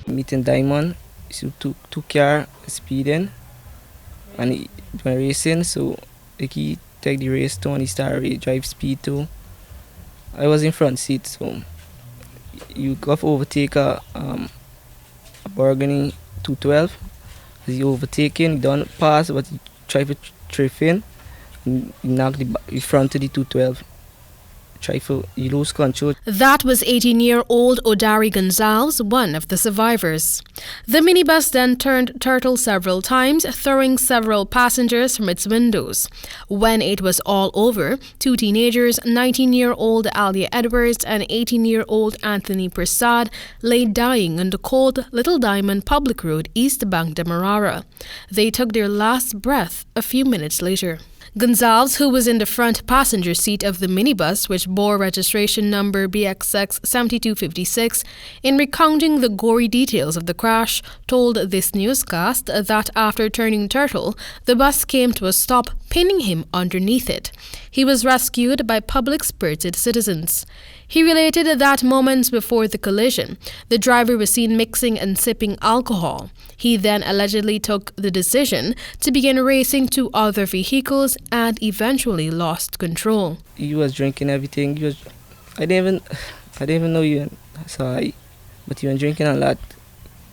meeting Diamond. So two car speeding and he went racing, so like he take the race too and he started drive speed too. I was in front seat, so you got to overtake a Burgundy 212. As he overtaking, he don't pass, but he try to trip in and he knocked the front of the 212. You lose control. That was 18-year-old ODARRY Gonsalves, one of the survivors. The minibus then turned turtle several times, throwing several passengers from its windows. When it was all over, two teenagers, 19-year-old Alia Edwards and 18-year-old Anthony Prasad, lay dying on the cold Little Diamond Public Road, East Bank Demerara. They took their last breath a few minutes later. Gonsalves, who was in the front passenger seat of the minibus, which bore registration number BXX 7256, in recounting the gory details of the crash, told this newscast that after turning turtle, the bus came to a stop, pinning him underneath it. He was rescued by public-spirited citizens. He related that moments before the collision, the driver was seen mixing and sipping alcohol. He then allegedly took the decision to begin racing two other vehicles and eventually lost control. He was drinking everything. I didn't even know you saw it, but he was drinking a lot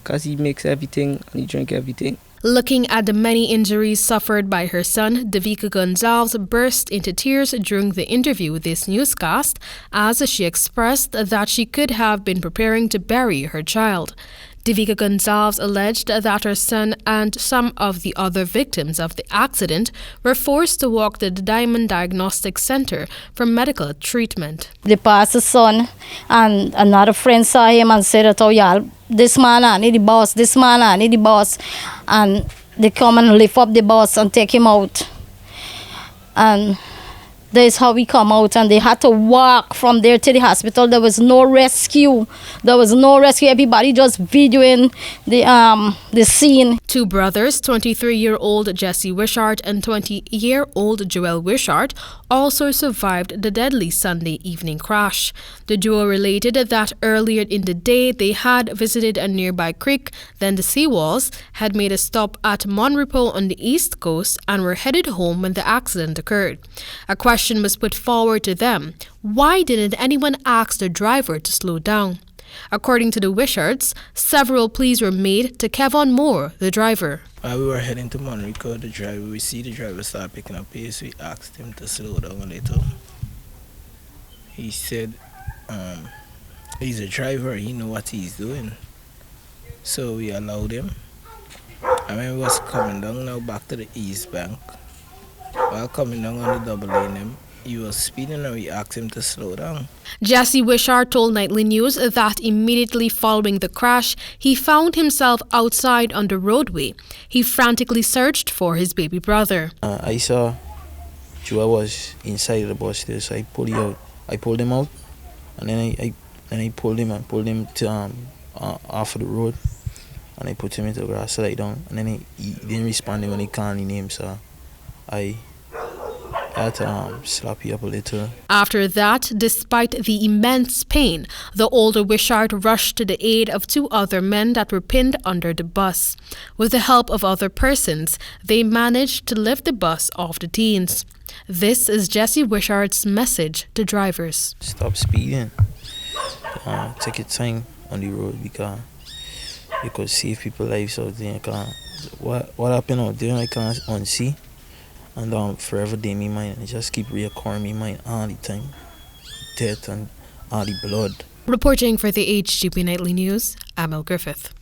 because he mixed everything and he drank everything. Looking at the many injuries suffered by her son, Devika Gonsalves burst into tears during the interview with this newscast as she expressed that she could have been preparing to bury her child. Devika Gonsalves alleged that her son and some of the other victims of the accident were forced to walk to the Diamond Diagnostic Center for medical treatment. The pastor's son and another friend saw him and said, "Oh, y'all, this man I need the boss, this man I need the boss." And they come and lift up the boss and take him out. And that's how we come out, and they had to walk from there to the hospital. There was no rescue. Everybody just videoing the scene. Two brothers, 23-year-old Jessie Wishart and 20-year-old Joel Wishart, also survived the deadly Sunday evening crash. The duo related that earlier in the day they had visited a nearby creek, then the seawalls had made a stop at Monrepo on the east coast and were headed home when the accident occurred. A question was put forward to them: why didn't anyone ask the driver to slow down? According to the Wisharts, several pleas were made to Kevon Moore, the driver. While we were heading to Monrepo, we see the driver start picking up pace. We asked him to slow down a little. He said he's a driver, he knows what he's doing. So we allowed him. And when we was coming down now back to the East Bank, while coming down on the double lane, he was speeding and we asked him to slow down. Jessie Wishart told Nightly News that immediately following the crash, he found himself outside on the roadway. He frantically searched for his baby brother. I saw Joe was inside the bus there, so I pulled him out, and then I pulled him to off of the road, and I put him into the grass, slide down, and then he didn't respond when he called his name, so I had to slap you up a little. After that, despite the immense pain, the older Wishart rushed to the aid of two other men that were pinned under the bus. With the help of other persons, they managed to lift the bus off the teens. This is Jessie Wishart's message to drivers. Stop speeding. Take your time on the road because you could save people's lives out there. What happened out there I can't unsee. And forever day me mind, and just keep reoccurring me mind all the time. Death and all the blood. Reporting for the HGP Nightly News, Amel Griffith.